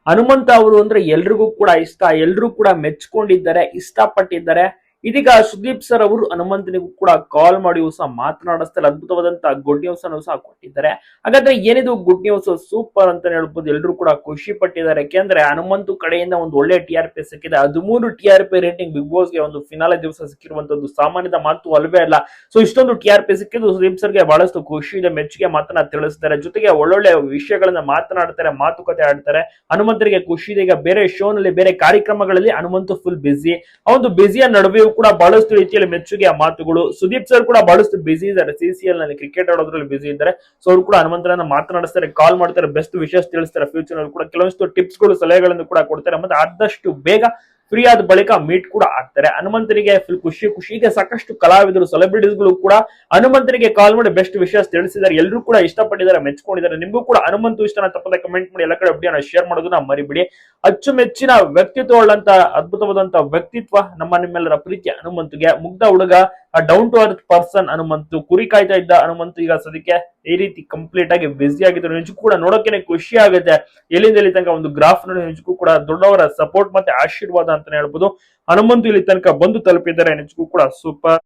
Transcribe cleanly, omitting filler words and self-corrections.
ಹನುಮಂತ ಅವರು ಅಂದ್ರೆ ಎಲ್ರಿಗೂ ಕೂಡ ಇಷ್ಟ, ಎಲ್ರೂ ಕೂಡ ಮೆಚ್ಕೊಂಡಿದ್ದಾರೆ, ಇಷ್ಟಪಟ್ಟಿದ್ದಾರೆ. ಇದೀಗ ಸುದೀಪ್ ಸರ್ ಅವರು ಹನುಮಂತನಿಗೂ ಕೂಡ ಕಾಲ್ ಮಾಡಿ ಸಹ ಮಾತನಾಡಿಸ್ತಾರೆ, ಅದ್ಭುತವಾದಂತಹ ಗುಡ್ ನ್ಯೂಸ್ ಅನ್ನು ಸಹ ಕೊಟ್ಟಿದ್ದಾರೆ. ಹಾಗಾದ್ರೆ ಏನಿದು ಗುಡ್ ನ್ಯೂಸ್, ಸೂಪರ್ ಅಂತ ಹೇಳ್ಬೋದು. ಎಲ್ಲರೂ ಕೂಡ ಖುಷಿ ಪಟ್ಟಿದ್ದಾರೆ, ಯಾಕೆಂದ್ರೆ ಹನುಮಂತು ಕಡೆಯಿಂದ ಒಂದು ಒಳ್ಳೆ TRP ಸಿಕ್ಕಿದೆ. 13 TRP ರೇಟಿಂಗ್ ಬಿಗ್ ಬಾಸ್ ಗೆ ಒಂದು ಫಿನಾಲೆ ದಿವಸ ಸಿಕ್ಕಿರುವಂತದ್ದು ಸಾಮಾನ್ಯದ ಮಾತು ಅಲ್ವೇ ಅಲ್ಲ. ಸೊ ಇಷ್ಟೊಂದು TRP ಸಿಕ್ಕಿದ್ದು ಸುದೀಪ್ ಸರ್ಗೆ ಬಹಳಷ್ಟು ಖುಷಿ ಇದೆ, ಮೆಚ್ಚುಗೆ ಮಾತನ್ನ ತಿಳಿಸ್ತಾರೆ, ಜೊತೆಗೆ ಒಳ್ಳೊಳ್ಳೆ ವಿಷಯಗಳನ್ನ ಮಾತನಾಡ್ತಾರೆ, ಮಾತುಕತೆ ಆಡ್ತಾರೆ. ಹನುಮಂತರಿಗೆ ಖುಷಿ ಇದೆ. ಈಗ ಬೇರೆ ಶೋ ನಲ್ಲಿ, ಬೇರೆ ಕಾರ್ಯಕ್ರಮಗಳಲ್ಲಿ ಹನುಮಂತು ಫುಲ್ ಬಿಸಿ. ಆ ಒಂದು ಬಿಸಿಯ ನಡುವೆಯೂ ಕೂಡ ಬಹಳಷ್ಟು ರೀತಿಯಲ್ಲಿ ಮೆಚ್ಚುಗೆಯ ಮಾತುಗಳು. ಸುದೀಪ್ ಸರ್ ಕೂಡ ಬಹಳಷ್ಟು ಬಿಸಿ ಇದ್ದಾರೆ, CCL ನಲ್ಲಿ ಕ್ರಿಕೆಟ್ ಆಡೋದ್ರಲ್ಲಿ ಬಿಸಿ ಇದ್ದಾರೆ. ಸೊ ಅವರು ಕೂಡ ಹನುಮಂತರನ್ನ ಮಾತನಾಡಿಸ್ತಾರೆ, ಕಾಲ್ ಮಾಡ್ತಾರೆ, ಬೆಸ್ಟ್ ವಿಷಯಸ್ ತಿಳಿಸ್ತಾರೆ. ಫ್ಯೂಚರ್ ನಲ್ಲಿ ಕೂಡ ಕೆಲವೊಂದು ಟಿಪ್ಸ್ ಗಳು, ಸಲಹೆಗಳನ್ನು ಕೂಡ ಕೊಡ್ತಾರೆ. ಮತ್ತೆ ಆದಷ್ಟು ಬೇಗ ಫ್ರೀ ಆದ ಬಳಿಕ ಮೀಟ್ ಕೂಡ ಆಗ್ತಾರೆ. ಹನುಮಂತನಿಗೆ ಫುಲ್ ಖುಷಿ ಖುಷಿ. ಈಗ ಸಾಕಷ್ಟು ಕಲಾವಿದರು, ಸೆಲೆಬ್ರಿಟೀಸ್ ಗಳು ಕೂಡ ಹನುಮಂತನಿಗೆ ಕಾಲ್ ಮಾಡಿ ಬೆಸ್ಟ್ ವಿಷಯಸ್ ತಿಳಿಸಿದ್ದಾರೆ. ಎಲ್ಲರೂ ಕೂಡ ಇಷ್ಟಪಟ್ಟಿದ್ದಾರೆ, ಮೆಚ್ಕೊಂಡಿದ್ದಾರೆ. ನಿಮಗೂ ಕೂಡ ಹನುಮಂತು ಇಷ್ಟನ ತಪ್ಪದೆ ಕಮೆಂಟ್ ಮಾಡಿ, ಎಲ್ಲ ಕಡೆ ಅಪ್ಡೇಟ್ ಶೇರ್ ಮಾಡೋದನ್ನ ಮರಿಬಿಡಿ. ಅಚ್ಚುಮೆಚ್ಚಿನ ವ್ಯಕ್ತಿತ್ವ ಉಳ್ಳಂತ ಅದ್ಭುತವಾದಂತಹ ವ್ಯಕ್ತಿತ್ವ ನಮ್ಮ ನಿಮ್ಮೆಲ್ಲರ ಪ್ರೀತಿಯ ಹನುಮಂತುಗೆ. ಮುಗ್ಧ ಹುಡುಗ, down to earth person Hanumanthu. ಕುರಿ ಕಾಯ್ತಾ ಇದ್ದ ಹನುಮಂತು ಈಗ ಸದ್ಯಕ್ಕೆ ಈ ರೀತಿ ಕಂಪ್ಲೀಟ್ ಆಗಿ ಬಿಸಿ ಆಗಿದ್ರು. ನಿಜಕ್ಕೂ ಕೂಡ ನೋಡೋಕೆ ಖುಷಿ ಆಗುತ್ತೆ. ಎಲ್ಲಿಂದ ಇಲ್ಲಿ ತನಕ ಒಂದು ಗ್ರಾಫ್ ನೋಡಿ, ನಿಜಕ್ಕೂ ಕೂಡ ದೊಡ್ಡವರ ಸಪೋರ್ಟ್ ಮತ್ತೆ ಆಶೀರ್ವಾದ ಅಂತಾನೆ ಹೇಳ್ಬೋದು. ಹನುಮಂತು ಇಲ್ಲಿ ತನಕ ಬಂದು ತಲುಪಿದ್ದಾರೆ, ನಿಜಕ್ಕೂ ಕೂಡ ಸೂಪರ್.